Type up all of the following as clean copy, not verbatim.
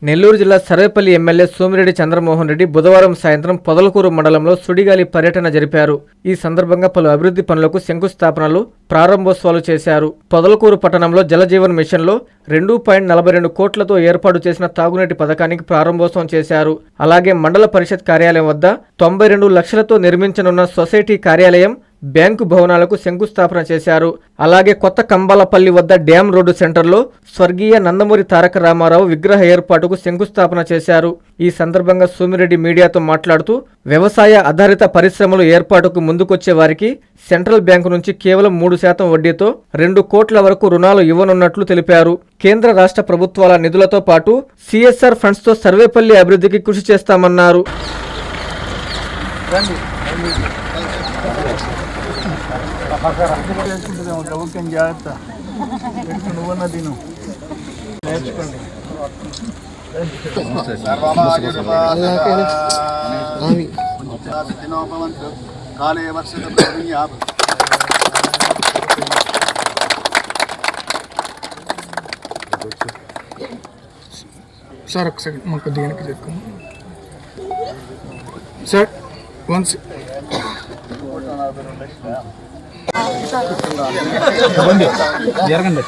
నెల్లూరు జిల్లా సర్వేపల్లి ఎమ్మెల్యే సోమిరెడ్డి చంద్రమోహన్ రెడ్డి బుధవారం సాయంత్రం పొదలకూరు మండలంలో సుడిగాలి పర్యటన జరిపారు. ఈ సందర్భంగా పలు అభివృద్ధి పనులకు శంకుస్థాపనలు, ప్రారంభోత్సవాలు చేశారు. పొదలకూరు పట్టణంలో జలజీవన్ మిషన్లో 2.42 కోట్లతో ఏర్పాటు చేసిన తాగునీటి పథకానికి ప్రారంభోత్సవం చేశారు. అలాగే మండల పరిషత్ కార్యాలయం వద్ద 92 లక్షలతో నిర్మించనున్న సొసైటీ కార్యాలయం, బ్యాంకు భవనాలకు శంకుస్థాపన చేశారు. అలాగే కొత్త కంబాలపల్లి వద్ద డ్యాం రోడ్డు సెంటర్లో స్వర్గీయ నందమూరి తారక రామారావు విగ్రహ ఏర్పాటుకు శంకుస్థాపన చేశారు. ఈ సందర్భంగా సోమిరెడ్డి మీడియాతో మాట్లాడుతూ వ్యవసాయ ఆధారిత పరిశ్రమలు ఏర్పాటుకు ముందుకొచ్చే వారికి సెంట్రల్ బ్యాంకు నుంచి కేవలం 3% వడ్డీతో 2 కోట్ల వరకు రుణాలు ఇవ్వనున్నట్లు తెలిపారు. కేంద్ర రాష్ట్ర ప్రభుత్వాల నిధులతో పాటు సిఎస్ఆర్ ఫండ్స్ తో సర్వేపల్లి అభివృద్ధికి కృషి చేస్తామన్నారు. సార్ ఒకసారి మాకు కొద్దిగా వెనక్కి చెప్పుకోండి సార్. వన్స్ జరగండి.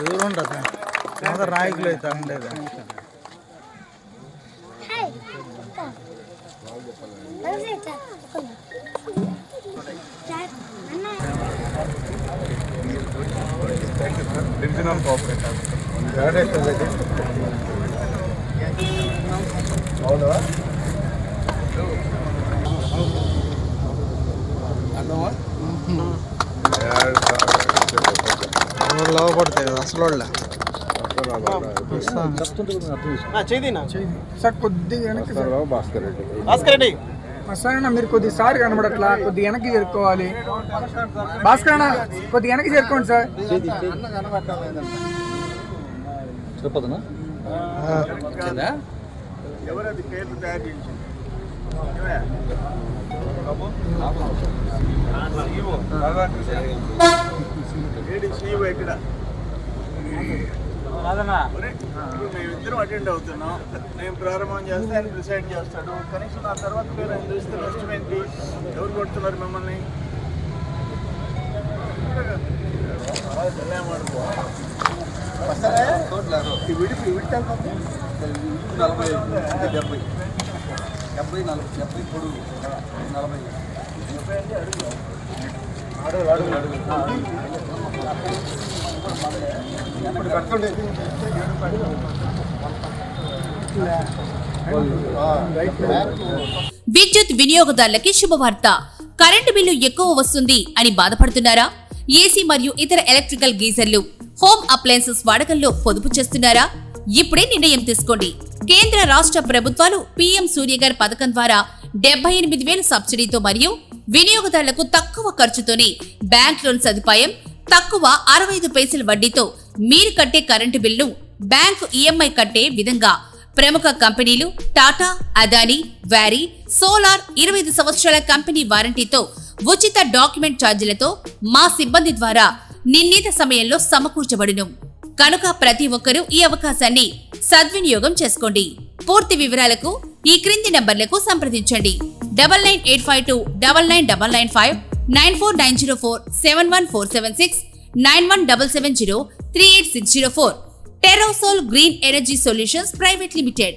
దూరం నాయకులు అయితే ఉండేది. డివిజనల్ కోఆపరేటివ్ లోపడతాయి కదా అసలు సార్. కొద్దిగా వెనక్కి భాస్కర్ రెడ్డి సార్ అన్న, మీరు కొద్దిసారి కనబడట్లా, కొద్దిగా వెనక్కి చేరుకోవాలి. భాస్కర్ అన్న కొద్దిగా వెనక్కి చేరుకోండి సార్. ఎవరది పేర్లు తయారు చేయించింది? ఇక్కడ మేమిద్దరం అటెండ్ అవుతున్నాం. నేను ప్రారంభం చేస్తే ఆయన డిసైడ్ చేస్తాడు. కనీసం ఆ తర్వాత పేరు ఆయన చూస్తే నష్టం ఏంటి? ఎవరు కొడుతున్నారు మిమ్మల్ని? విడిపి విడితే 40 70 పొడుగు 40 విద్యుత్ వినియోగదారులకి శుభవార్త. కరెంటు బిల్లు ఎక్కువ వస్తుంది అని బాధపడుతున్నారా? ఏసీ మరియు ఇతర ఎలక్ట్రికల్ గీజర్లు, హోమ్ అప్లయన్సెస్ వాడకంలో పొదుపు చేస్తున్నారా? ఇప్పుడే నిర్ణయం తీసుకోండి. కేంద్ర రాష్ట్ర ప్రభుత్వాలు పీఎం సూర్యఘర్ పథకం ద్వారా 78,000 సబ్సిడీతో మరియు వినియోగదారులకు తక్కువ ఖర్చుతోనే బ్యాంక్ లోన్ సదుపాయం, తక్కువ 65 పైసల వడ్డీతో మీరు కట్టే కరెంటు బిల్లు బ్యాంకు ఈఎంఐ కట్టే విధంగా ప్రముఖ కంపెనీలు టాటా, అదానీ, వ్యారీ, సోలార్ 25 సంవత్సరాల కంపెనీ వారంటీతో ఉచిత డాక్యుమెంట్ ఛార్జీలతో మా సిబ్బంది ద్వారా నిర్ణీత సమయంలో సమకూర్చబడును. కనుక ప్రతి ఒక్కరూ ఈ అవకాశాన్ని సద్వినియోగం చేసుకోండి. పూర్తి వివరాలకు ఈ క్రింది నంబర్లకు సంప్రదించండి. 9985299995, 9490471476, 9177038604. Terosol green energy solutions private limited,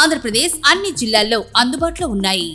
Andhra Pradesh అన్ని జిల్లాల్లో అందుబాటులో ఉన్నాయి.